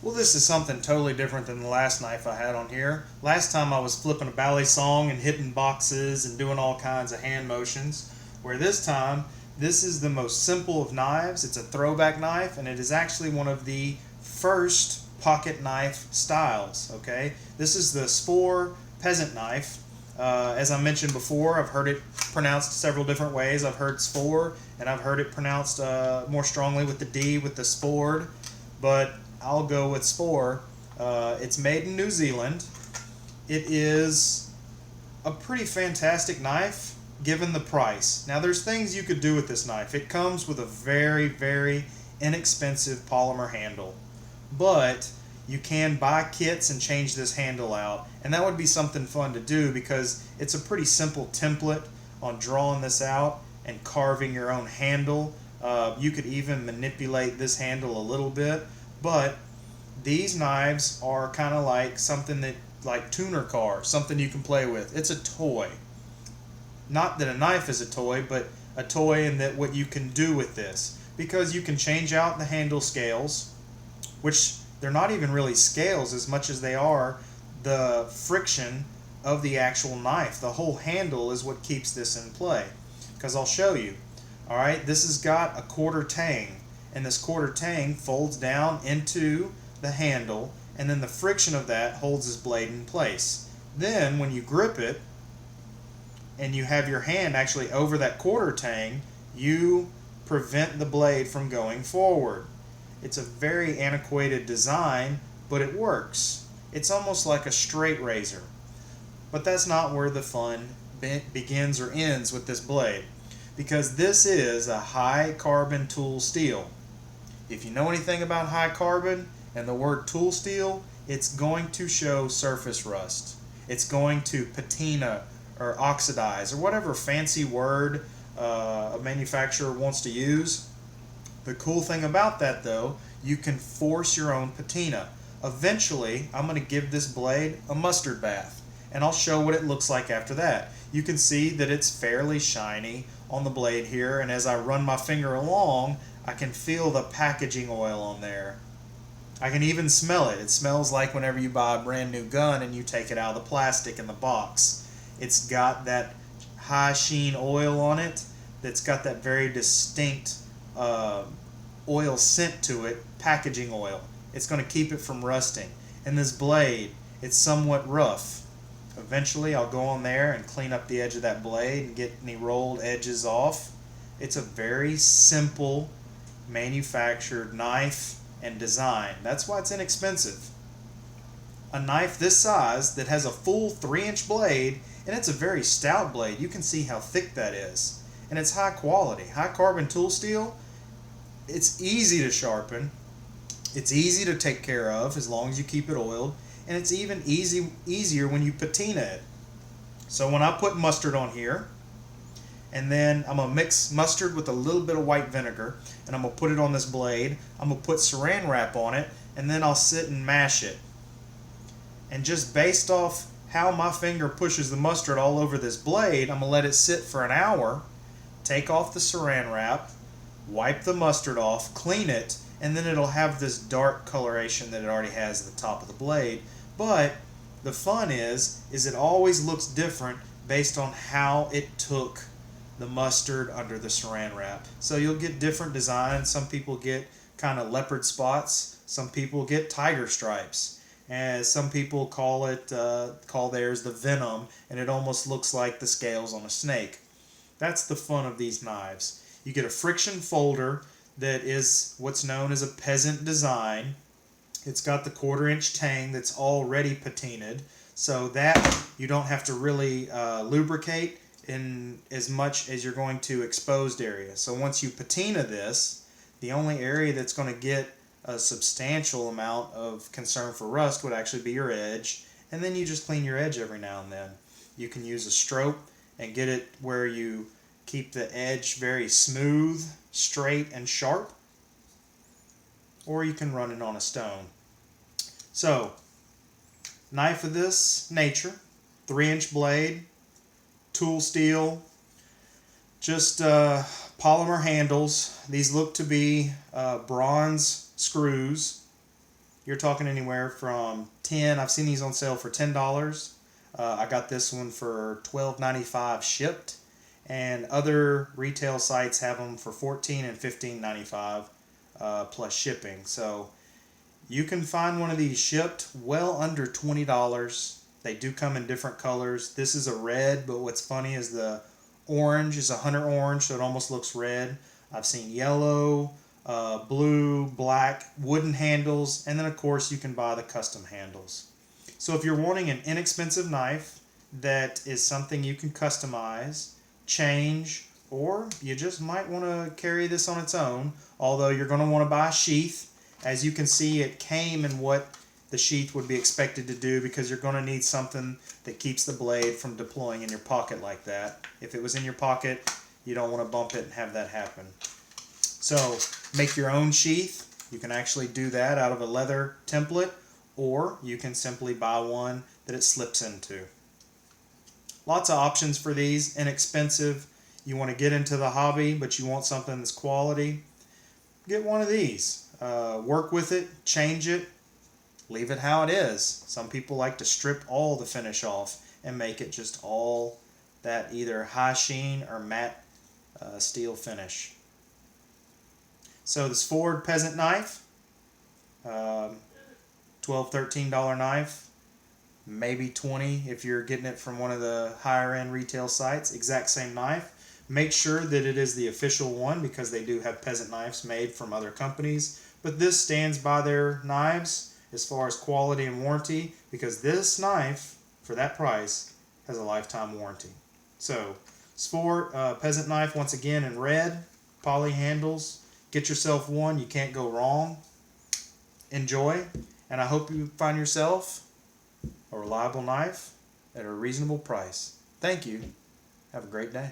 Well, this is something totally different than the last knife I had on here. Last time I was flipping a ballet song and hitting boxes and doing all kinds of hand motions, where this time, this is the most simple of knives. It's a throwback knife, and it is actually one of the first pocket knife styles, okay? This is the Svord Peasant Knife. As I mentioned before, I've heard it pronounced several different ways. I've heard Svord, and I've heard it pronounced more strongly with the D, with the Svord, but I'll go with Svord. It's made in New Zealand. It is a pretty fantastic knife given the price. Now there's things you could do with this knife. It comes with a very, very inexpensive polymer handle, but you can buy kits and change this handle out, and that would be something fun to do because it's a pretty simple template on drawing this out and carving your own handle. You could even manipulate this handle a little bit, but these knives are kind of like something that, like tuner cars, something you can play with. It's a toy. Not that a knife is a toy, but a toy in that what you can do with this, because you can change out the handle scales, which they're not even really scales as much as they are the friction of the actual knife. The whole handle is what keeps this in play, because I'll show you. Alright, this has got a quarter tang, and this quarter tang folds down into the handle, and then the friction of that holds this blade in place. Then when you grip it and you have your hand actually over that quarter tang, you prevent the blade from going forward. It's a very antiquated design, but it works. It's almost like a straight razor. But that's not where the fun begins or ends with this blade, because this is a high carbon tool steel. If you know anything about high carbon and the word tool steel, it's going to show surface rust. It's going to patina or oxidize or whatever fancy word a manufacturer wants to use. The cool thing about that, though, you can force your own patina. Eventually, I'm going to give this blade a mustard bath, and I'll show what it looks like after that. You can see that it's fairly shiny on the blade here, and as I run my finger along, I can feel the packaging oil on there. I can even smell it. It smells like whenever you buy a brand new gun and you take it out of the plastic in the box. It's got that high sheen oil on it that's got that very distinct oil scent to it, packaging oil. It's going to keep it from rusting. And this blade, it's somewhat rough. Eventually I'll go on there and clean up the edge of that blade and get any rolled edges off. It's a very simple manufactured knife and design. That's why it's inexpensive. A knife this size that has a full 3-inch blade, and it's a very stout blade. You can see how thick that is. And it's high quality. High carbon tool steel. It's easy to sharpen. It's easy to take care of as long as you keep it oiled. And it's even easier when you patina it. So when I put mustard on here, and then I'm going to mix mustard with a little bit of white vinegar, and I'm going to put it on this blade. I'm going to put saran wrap on it, and then I'll sit and mash it. And just based off how my finger pushes the mustard all over this blade, I'm going to let it sit for an hour, take off the saran wrap, wipe the mustard off, clean it, and then it'll have this dark coloration that it already has at the top of the blade. But the fun is it always looks different based on how it took the mustard under the saran wrap. So you'll get different designs. Some people get kind of leopard spots. Some people get tiger stripes. As some people call theirs the venom, and it almost looks like the scales on a snake. That's the fun of these knives. You get a friction folder that is what's known as a peasant design. It's got the 1/4-inch tang that's already patinaed, so that you don't have to really lubricate in as much as you're going to exposed area. So once you patina this, the only area that's going to get a substantial amount of concern for rust would actually be your edge, and then you just clean your edge every now and then. You can use a stroke and get it where you keep the edge very smooth, straight, and sharp, or you can run it on a stone. So, knife of this nature, 3-inch blade, tool steel, just polymer handles. These look to be bronze screws. you're talking anywhere from 10. I've seen these on sale for $10. I got this one for $12.95 shipped, and other retail sites have them for $14 and $15.95 plus shipping. So you can find one of these shipped well under $20. They do come in different colors. This is a red, but what's funny is the orange is a hunter orange, so it almost looks red. I've seen yellow, blue, black, wooden handles, and then of course you can buy the custom handles. So if you're wanting an inexpensive knife that is something you can customize, change, or you just might want to carry this on its own, although you're going to want to buy a sheath. As you can see, it came in what the sheath would be expected to do, because you're going to need something that keeps the blade from deploying in your pocket like that. If it was in your pocket, you don't want to bump it and have that happen. So make your own sheath. You can actually do that out of a leather template, or you can simply buy one that it slips into. Lots of options for these, inexpensive. You want to get into the hobby, but you want something that's quality, get one of these. Work with it, change it, leave it how it is. Some people like to strip all the finish off and make it just all that either high sheen or matte steel finish. So the Svord Peasant Knife, $12, $13 knife, maybe $20 if you're getting it from one of the higher end retail sites. Exact same knife. Make sure that it is the official one, because they do have peasant knives made from other companies. But this stands by their knives as far as quality and warranty, because this knife, for that price, has a lifetime warranty. So, Svord Peasant Knife, once again in red, poly handles. Get yourself one, you can't go wrong. Enjoy, and I hope you find yourself a reliable knife at a reasonable price. Thank you. Have a great day.